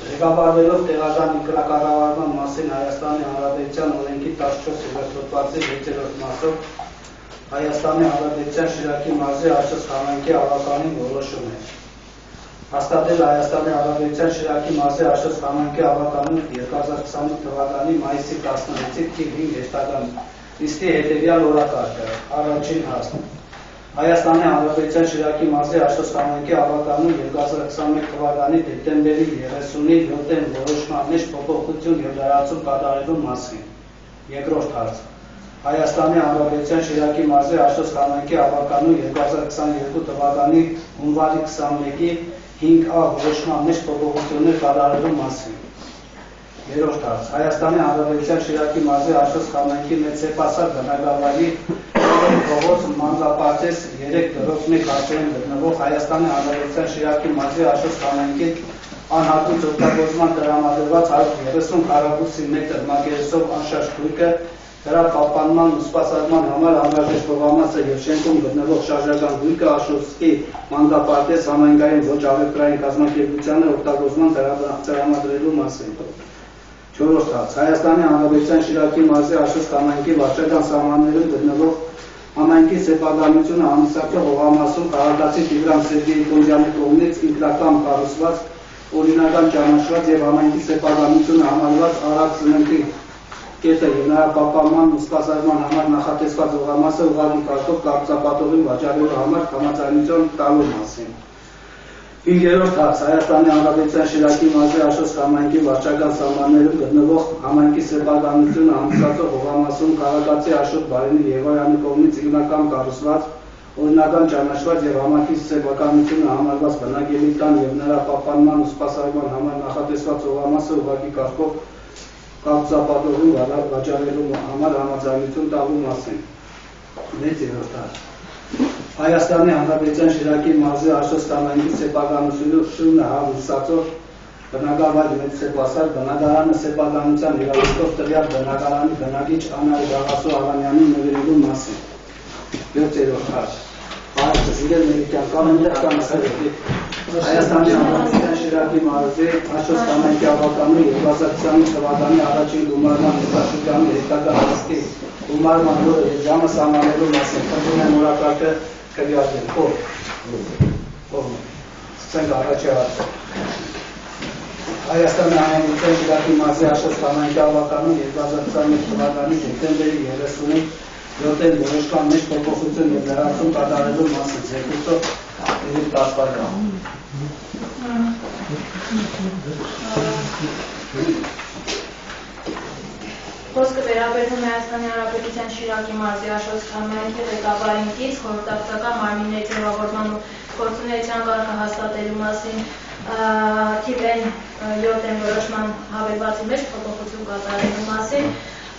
Ղեկավարվելով տեղական ինքնակառավարման մասին Հայաստանի Հանրապետության օրենքի 14 հերթոդվածի 6-րդ մասով Հայաստանի Հանրապետության Շիրակի մարզի Աշոտ համայնքի ավականին որոշում է հաստատել Հայաստանի Հանրապետության Շիրակի մարզի Աշոտ համայնքի ավականին 2020 թվականի մայիսի 16-ի թիվ 5 հերթական նիստի հետևյալ օրակարգը առաջին հարց Հայաստանի Հանրապետության Շիրակի մարզի Աշոտ համայնքի ավականին 2021 թվականի դեկտեմբերի 30-ի 7-ին որոշման մեջ փոփոխություն եւ լրացում կատարելու մասին երկրորդ հարց Հայաստանի Հանրապետության Շիրակի մարզի Աշոտ համայնքի ավականին 2022 թվականի հունվարի 21-ի 5A որոշման մեջ փոփոխություններ կատարելու մասին երրորդ հարց Հայաստանի Հանրապետության Շիրակի մարզի Աշոտ համայնքի մեծ սեպասար բնակավայրի փողոց մանրապատես 3 դրոց 1 հաշվին գտնվող Հայաստանի Հանրապետության Շիրակի մարզի Աշոտ համայնքի անհատուց օգտագործման տրամադրված 130 քառակուսի մետր մակերեսով անշարժ գույքը դրա պահպանման ու սպասարկման համար անհրաժեշտ հողամասը եւ շենքում գտնվող շարժական գույքը Աշոտի մանրապատես համայնքային ոչ ավերային կազմակերպությանը օգտագործման տրամադրելու մասին Չորրորդ հարց Հայաստանի Հանրապետության Շիրակի մարզի Աշոտ համայնքի վարչական սահմաններում գտնվող Համայնքի սեփականությունը ամուսակցող հողամասում քաղաքացի Տիգրան Սերգեյ Կոնդյանի կողմից ինքնական կառուցված, օրինական ճանաչված եւ համայնքի սեփականությունը համարված Արաք ծննդի կետը եւ նրա պահպանման ու սպասարկման համար նախատեսված հողամասը ուղղակի կարգով կառուցապատողին վաճառելու համար համաձայնություն տալու մասին։ 5-րդ հարց Հայաստանի Հանրապետության Շիրակի մարզի Աշոտ համայնքի վարչական սահմաններում գտնվող համայնքի սեփականությունը ամուսակցող հողամասում քաղաքացի Աշոտ Բարենի Եղոյանի կողմից ինքնական կառուցված, օրինական ճանաչված եւ համայնքի սեփականությունը համարված բնակելի տան եւ նրա պահպանման ու սպասարկման համար նախատեսված հողամասը ուղղակի կարգով կառուցապատողին վաճառելու համար համաձայնություն տալու մասին։ 6-րդ հարց Հայաստանի Հանրապետության Շիրակի մարզի Աշոտ համայնքի սեփականությունը համուսակցող բնակավայր մեծ սեպասար բնակարանը սեփականության իրավունքով տվյալ բնակարանի բնակիչ Անահիտ Գաղասու Աղանյանի նվիրելու մասին։ 7-րդ հարց Սիրել Մերիկյան Հայաստանի Հանրապետության Շիրակի մարզի Աշոտ համայնքի ավականին 2020 թվականի առաջին գումարման հետաքրքրական հետագա հաստի գումարման օրը եւ ժամը սահմանելու մասին խնդրում եմ օրակարգը քվեարկել։ Ով ցենք առաջի հարցը Հայաստանի Հանրապետության Շիրակի մարզի Աշոտ համայնքի ավականին 2021 թվականի դեկտեմբերի 30-ին 7-ին որոշման մեջ փոփոխություն եւ լրացում կատարելու մասին զեկույցով Էլիկ Կասպարյան Խոսքը վերաբերում է Հայաստանի Հանրապետության Շիրակի մարզի Աշոտ համայնքի ղեկավարին խորհրդակցական մարմինների ձևավորման ու գործունեության կարգը հաստատելու մասին թիվ 7 որոշման հավելվածի մեջ փոփոխություն կատարելու մասին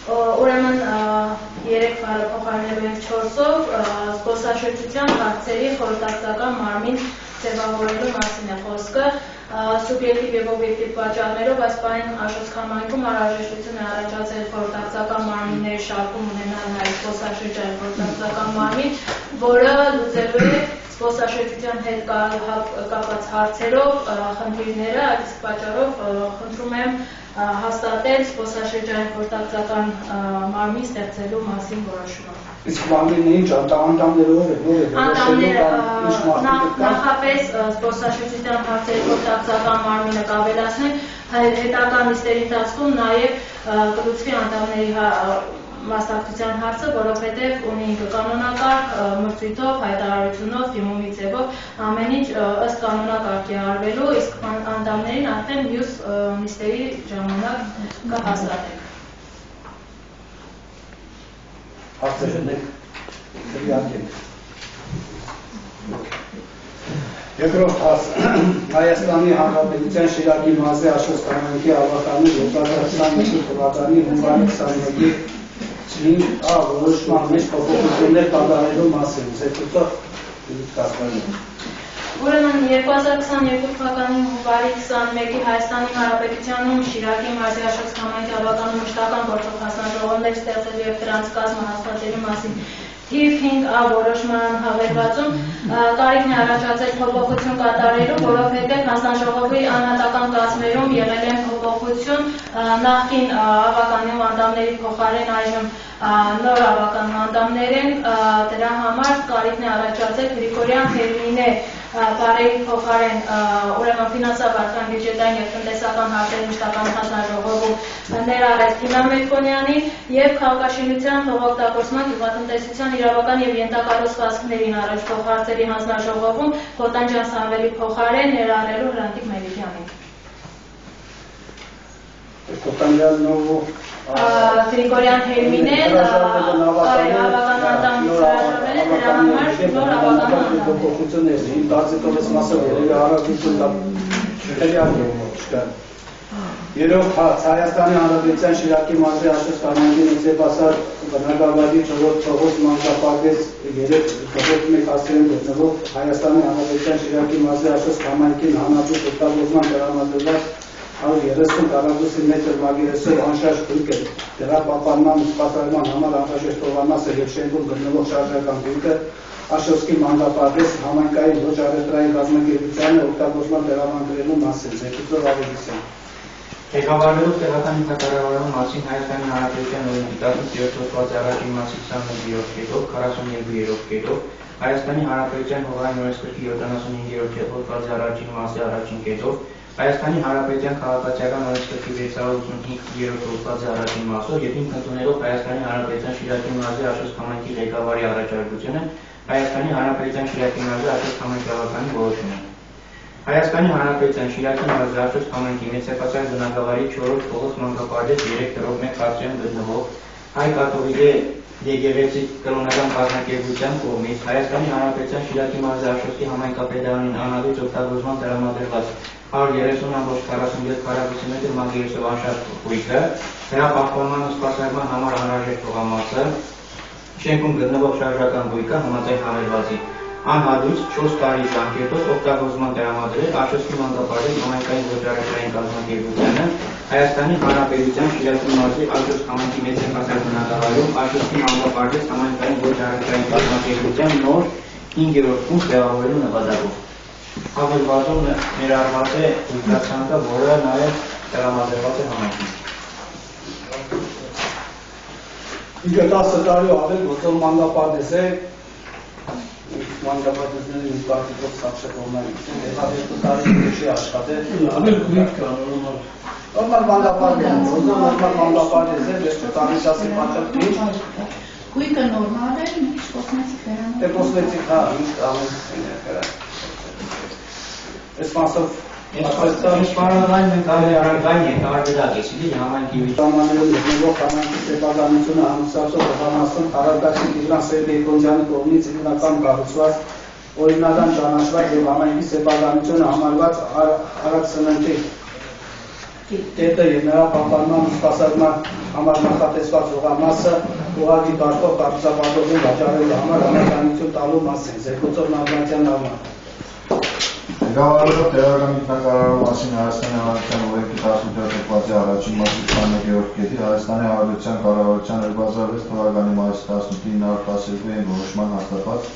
Ուրեմն 3 բառը փոխարինելու ենք 4-ով զբոսաշրջության հարցերի խորհրդակցական մարմին ձևավորելու մասին է խոսքը Սուբյեկտիվ եւ օբյեկտիվ պատճառներով այս պահին Աշոտ համայնքում անհրաժեշտություն է առաջացել խորհրդակցական մարմինների շարքում ունենալ նաեւ զբոսաշրջային խորհրդակցական մարմին, որը լուծելու է զբոսաշրջության հետ կապված հարցերով խնդիրները, այդ իսկ պատճառով խնդրում եմ հաստատել զբոսաշրջային խորհրդակցական մարմին ստեղծելու մասին որոշումը։ Իսկ մարմինը ինչ անդամներով է, Անդամները նախապես զբոսաշրջության հարցերի խորհրդակցական մարմինը կավելացնել, հետագա նիստերի ընթացքում նաև կլուծվի անդամների մասնակցության հարցը, որովհետև ունի կանոնակարգ մրցույթով, հայտարարությունով, դիմումի ձևով ամեն ինչ ըստ կանոնակարգի արվելու, իսկ անդամներին արդեն մյուս նիստերի ժամանակ կհաստատենք։ Հարցեր ունեք, քվեարկենք։ Երկրորդ հարց Հայաստանի Հանրապետության Շիրակի մարզի Աշոտ համայնքի ավականին 2022 թվականի հունվարի 21-ի 5A որոշման մեջ փոփոխություններ կատարելու մասին զեկույցով Էլիկ Կասպարյան Ուրեմն 2022 թվականի հունվարի 21-ի Հայաստանի Հանրապետությունում Շիրակի մարզի Աշոց համայնքի ավականու մշտական գործող հանձնաժողովներ ստեղծելու եւ դրանց կազմը հաստատելու մասին թիվ 5A որոշման հավելվածում կարիքն է առաջացել փոփոխություն կատարելու, որովհետև հանձնաժողովի անհատական կազմերում եղել են փոփոխություն նախկին ավականու անդամների փոխարեն այժմ նոր ավականու անդամներ են, դրա համար կարիքն է առաջացել Գրիգորյան Հերմինե բարերի փոխարեն ուրեմն ֆինանսավորական բյուջետային եւ տնտեսական հարցերի մշտական հանձնաժողովում ներառել Տինա Մերկոնյանի եւ քաղաքաշինության փոխօգտագործման գյուղատնտեսության իրավական եւ ենթակառուցվածքներին առնչվող հարցերի հանձնաժողովում Խոտանջյան Սամվելի փոխարեն ներառելու Հրանտիկ Մելիքյանին։ Խոտանջյանն Գրիգորյան Հերմինեն ավական անդամից հրաժարվել է, դրա համար նոր ավական անդամ։ Փոփոխություններ, իմ կարծիքով այս մասը երևի հարաբերություն կա։ Երրորդ հարց Հայաստանի Հանրապետության Շիրակի մարզի Աշոց համայնքի Նեցեպասար բնակավայրի Չողոց մանկապարտեզ 3.1 հասցեին գտնվող Հայաստանի Հանրապետության Շիրակի մարզի Աշոց համայնքին հանրապետ օգտագործման տրամադրված 130 կարագուսի մետր մագիրեսով անշարժ գույքը դրա պահպանման ու սպասարկման համար անհրաժեշտ թողամասը եւ շենքում գտնվող շարժական գույքը Աշոցքի մանկապարտեզ համայնքային ոչ առևտրային կազմակերպությանը օգտագործման տրամադրելու մասին Զեկուցող Ավետիսյան։ Ղեկավարելով տեղական ինքնակառավարման մասին Հայաստանի Հանրապետության օրենքի 17 հոդվածի առաջին մասի 21-րդ կետով 42-րդ կետով Հայաստանի Հանրապետության հողային օրենսգրքի 75-րդ հոդվածի առաջին մասի առաջին կետով Հայաստանի Հանրապետության քաղաքացիական օրենսգրքի 685-րդ հոդվածի առաջին մասով եւ ինքն ընդունելով Հայաստանի Հանրապետության Շիրակի մարզի Աշոց համայնքի ղեկավարի առաջարկությունը Հայաստանի Հանրապետության Շիրակի մարզի Աշոց համայնքի ավականի որոշումը Հայաստանի Հանրապետության Շիրակի մարզի Աշոց համայնքի Նեցեպասար բնակավայրի 4-րդ Չողոց մանկապարտեզ 3.1 հասցեին գտնվող հայ կաթողիկե եկեղեցի կրոնական կազմակերպության կողմից Հայաստանի Հանրապետության Շիրակի մարզի Աշոցի համայնքապետարանին անհավից օգտագործման տրամադրված 130.47 քառակուսի մետր մագիրեսով անշարժ գույքը, դրա պահպանման ու սպասարկման համար անհրաժեշտ թողամասը, շենքում գտնվող շարժական գույքը համաձայն հավելվածի անհատույց 4 տարի ժամկետով օգտագործման տրամադրել Աշոցքի մանկապարտեզ համայնքային ոչ առևտրային կազմակերպությանը Հայաստանի Հանրապետության Շիրակի մարզի Աշոց համայնքի Նեցեպասար բնակավայրում Աշոցքի մանկապարտեզ համայնքային ոչ առևտրային կազմակերպության նոր 5-րդ պունկտ ձևավորելու նպատակով։ Հավելվածում ներառված է գույքացանկը, որը նաև տրամադրված է համայնքին։ Ինքը 10 տարի ավել գործող մանկապարտեզ է, մանկապարտեզների կարծիքով սարսափողներ են, երկու տարի չի աշխատել, ավել գույք կա, նորմալ մանկապարտեզ է, նորմալ մանկապարտեզ է, երկու տարի շասի պատճառ ինչ։ Գույքը նորմալ է, ինչ կոսմետիկ վերանում։ Դե կոսմետիկ, հա, ինչ կամեն Այս մասով Այս պարագային մենք կարելի առարկային ենք արդյակ է, սիդի համայնքի Տամաներում գտնվող համայնքի սեպարդանությունը ամուսացող հողամասում Հարավկացի Տիգրան Սերգեյ-Կոնջյանի կողմից ինքնական կառուցված օրինական ճանաչված եւ համայնքի սեպարդանությունը համարված Արաբ սննդի կետը եւ նրա պահպանման ու սպասարկման համար նախատեսված հողամասը ուղղակի կարգով կառուցապատողին վաճառելու համար անհրաժեշտություն տալու մասին Զեկուցող Նավնատյան Նավման Ղեկավարելով տեղական ինքնակառավարման մասին Հայաստանի Հանրապետության օրենքի 17 հոդվածի առաջին մասի 21-րդ կետի Հայաստանի Հանրապետության կառավարության 2006 թվականի մայիսի 18-ի 912-ին որոշման հաստատված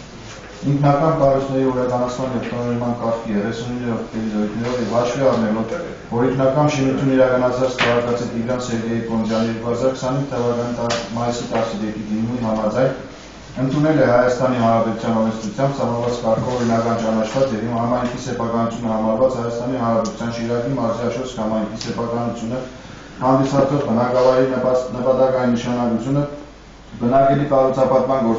ինքնական կառույցների ուրեկանացման և տնօրինման կարգի 39-րդ կետի զորույթներով և հաշվի առնելով, որ ինքնական շինություն իրականացրած քաղաքացի Տիգրան Սերգեյ-Կոնջյանի 2025 թվականի մայիսի 13-ի դիմումի համաձայն ընդունել է Հայաստանի Հանրապետության օրենսդրությամբ սահմանված կարգով օրինական ճանաչված եւ համայնքի սեփականությունը համարված Հայաստանի Հանրապետության Շիրակի մարզի Աշոց համայնքի սեփականությունը հանդիսացող բնակավայրի նպատակային նշանակությունը բնակելի կառուցապատման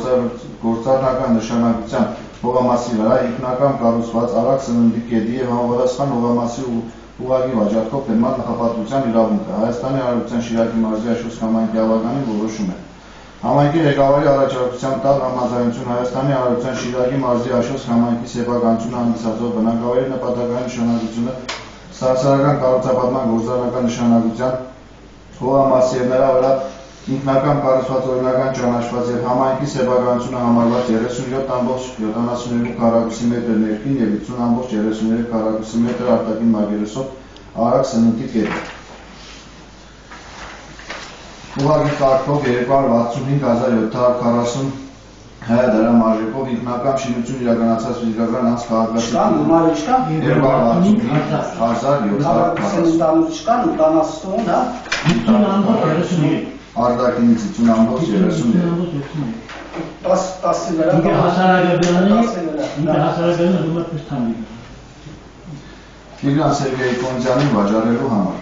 գործառնական նշանակության հողամասի վրա ինքնական կառուցված արագ սննդի կետի եւ համապատասխան հողամասի ուղղակի վաճառքով բերման նախապատվության իրավունքը Հայաստանի Հանրապետության Շիրակի մարզի Աշոց համայնքի ավականին որոշում է Համայնքի ղեկավարի առաջարկության տալ համաձայնություն Հայաստանի Հանրապետության Շիրակի մարզի Աշոց համայնքի սեփականությունը հանդիսացող բնակավայրի նպատակային նշանակությունը սարսարական կառուցապատման գործառնական նշանակության հողամասի եւ նրա վրա ինքնական կառուցված օրինական ճանաչված եւ համայնքի սեփականությունը համարված 37.72 քառակուսի մետր ներքին եւ 50.33 քառակուսի մետր արտաքին մակերեսով արագ սննդի կետ։ Ուղղակի կարգով 265.740 դրամ արժեքով ինքնական շինություն իրականացած ֆիզիկական անձ քաղաքացի 265.740 արտաքինից 50.33 Տիգրան Սերգեյ Կոնձյանին վաճառելու համար։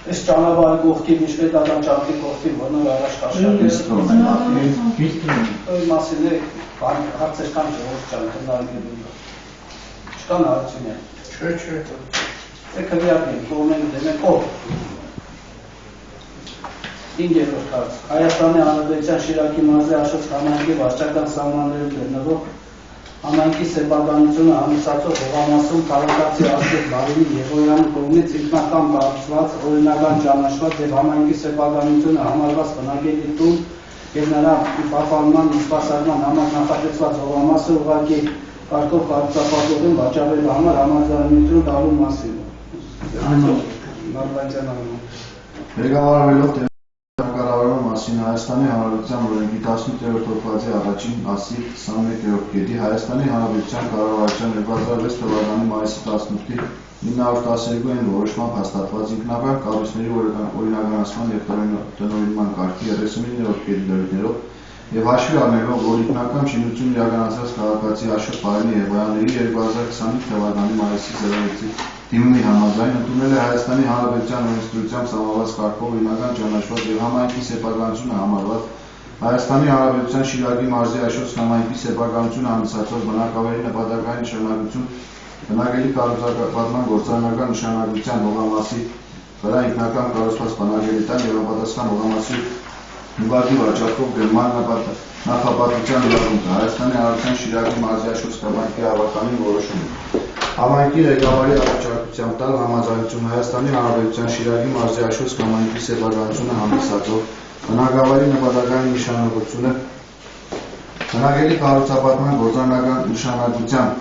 Այս ճանապարհի կողքին միջպետական ճանապարհի կողքին որոնք առաջ քաշել մասին է հարցեր կան ժողովրդական քննարկելու չկան հարցումներ չէ քվեարկին կողմեն դեմեն կողմ 5-րդ հարց Հայաստանի Հանրապետության Շիրակի մարզի Աշոց համայնքի վարչական սահմաններում գտնվող համայնքի սեփականությունը հանդիսացող հողամասում քաղաքացի Աշոտ Բարինի Եղոյանի կողմից ինքնական կառուցված օրինական ճանաչված եւ համայնքի սեփականությունը համարված բնակելի տուն եւ նրա պահպանման սպասարկման համար նախատեսված հողամասը ուղղակի կարգով կառուցապատողին վաճառելու համար համաձայնություն տալու մասին։ Ղեկավարվելով Կառավարման մասին Հայաստանի Հանրապետության օրենքի 18-րդ հոդվածի առաջին մասի 21-րդ կետի Հայաստանի Հանրապետության կառավարության 2006 թվականի մայիսի 18-ի 912-ին որոշմամբ հաստատված ինքնական կառույցների օրինականացման եւ տնօրինման կարգի 39-րդ կետի դրույթներով եւ հաշվի առնելով, որ ինքնական շինություն իրականացած քաղաքացի Աշոտ Բարինի Եղոյանների 2025 թվականի մայիսի 0-ի դիմումի համաձայն ընդունել է Հայաստանի Հանրապետության օրենսդրությամբ սահմանված կարգով օրինական ճանաչված եւ համայնքի սեփականությունը համարված Հայաստանի Հանրապետության Շիրակի մարզի Աշոց համայնքի սեփականությունը հանդիսացող բնակավայրի նպատակային նշանակություն բնակելի կառուցապատման գործառնական նշանակության հողամասի վրա ինքնական կառուցված բնակելի տան եւ համապատասխան հողամասի ուղղակի վաճառքով գրման նախապատվության իրավունքը Հայաստանի Հանրապետության Շիրակի մարզի Աշոց համայնքի ավարտանին որոշումը Համայնքի ղեկավարի առաջարկությամբ տալ համաձայնություն Հայաստանի Հանրապետության Շիրակի մարզի Աշոց համայնքի սեփականությունը հանդիսացող բնակավայրի նպատակային նշանակությունը բնակելի կառուցապատման գործառնական նշանակության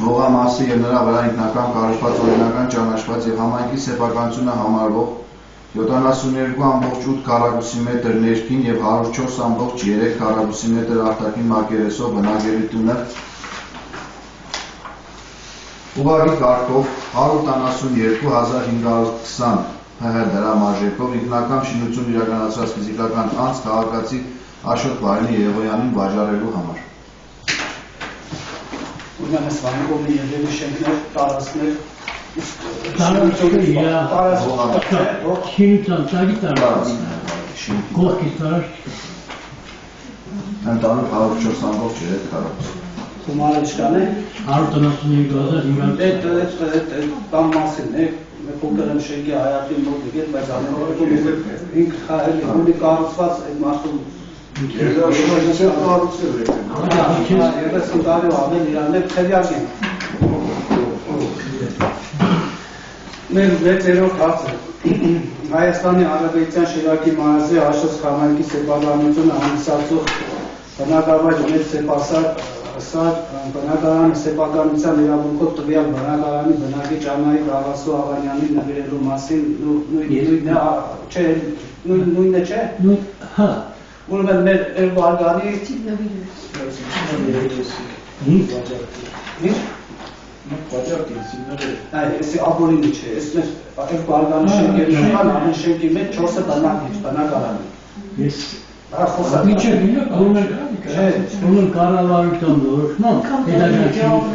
հողամասի եւ նրա վրա ինքնական կառուցված օրինական ճանաչված եւ համայնքի սեփականությունը համարվող 72.8 քառակուսի մետր ներքին եւ 104.3 քառակուսի մետր արտաքին մակերեսով բնակելի տունը ուղղակի կարգով 172.520 դրամ արժեքով ինքնական շինություն իրականացրած ֆիզիկական անձ քաղաքացի Աշոտ Բարինի Եղոյանին վաճառելու համար։ Ուրեմն այս վանիկովի երևի շենքներ, տարածքներ, Ընդհանուր 104.3 քառակուսի Գումարը ինչքան է? 175.000 բան մասին է, փոքր եմ շենքի հայատի մոտ եկել, բայց ամենօրում ինքը խաղելի ունի կառուցված այդ մարդու Ես ընկալու ամեն իրաններ քվեակ են։ Մեր 6-րդ հարցը Հայաստանի Հանրապետության Շիրակի մարզի Աշոց համայնքի սեփականությունը հանդիսացող բնակավայր մեծ բնակարանի սեփականության իրավունքով տվյալ բնակարանի բնակիչ Անահիտ Աղասու Աղանյանի նվիրելու մասին նույնը չէ։ Հա Ուրեմն մեր Էրբարգանի Այսի աբորինի չէ, այս մեր Էրբարգանի շենքերի շան ամեն շենքի մեջ 4-ը բնակարանի։ Ես Bunun karalarından doğuşmam,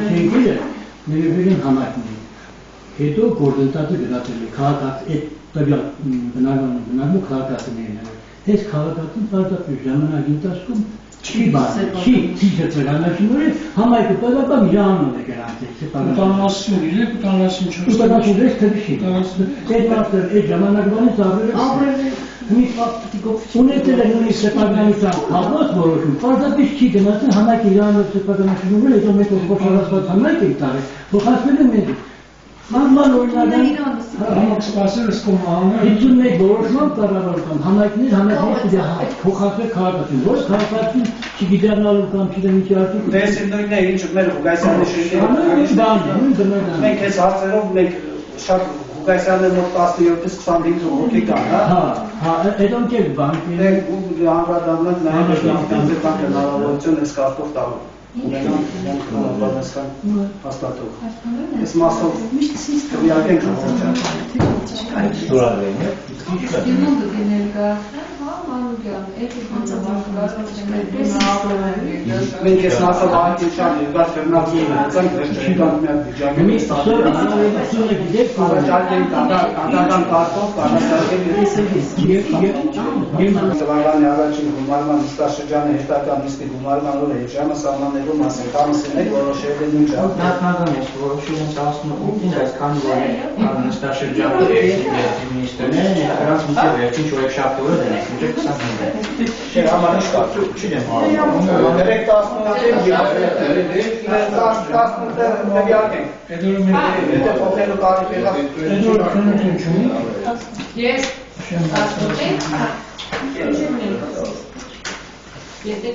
şenkile nevrenin hamakni. Heto koordinatı gönatırlı, kağıt et tabi binamu kağıtı neyler. Hes kağıtın fazla püjamına gintaskum çi var, çi çiçeklerine şimdi hamayı kadar da mijanla garanti. Utanmasın bile, utanmasın çok. Utanmasın bile tabii şey. Et master, et zamana kadar sabır. Unetele սեփականության հավոտ որոշում, պարզապես չի գնացել համայնք իրանով սեփականությունները, հետո մեկ օր փոխարինված համայնք են տարել, փոխանցվել են մենք։ Ման օրինական Համակ սպասել սկոմանը 51 որոշման կառավարական համայնքների փոխանցել քաղաքացին, ոչ քաղաքացին չգիտենալու կամ չգիտեմ ինչի արդյունք։ Դες նույնն է ինչ մեր Ղուկասյանի շրջանը։ Մենք այս հարցերով մենք շատ Ղուկասյանը մոտ 17-ից 25 հոգի կան, հա։ Հա, այդոնք էլ բանկեր Անդրադառնանք նաև դիվանական հնարավորություն այս կարգով տալու։ Ունենան հաստատող։ Այս մասով քվեարկենք մենք ես նախով այդության երկար ֆերմացիան ունեցանք վերջերական միակ վիճակի առաջարկել կանդական կարգով կանացարկել Սվարանի առաջին գումարման նստաշրջանը հետական նիստի գումարման օրը եւ ժամը սահմանելու մասին կամսիներ որոշել են ինչ Նախնական է որոշում 18-ին այսքան որ նստաշրջանը միստերները նրանց միջև վերջին չորեքշաբթի օրը դրանց միջև 25 Չէ, համարիշ կարծում չեմ հարցնում։ 3-18 դեպիարկենք։ Եթե փոխելու կարիք եղավ։ Ես 18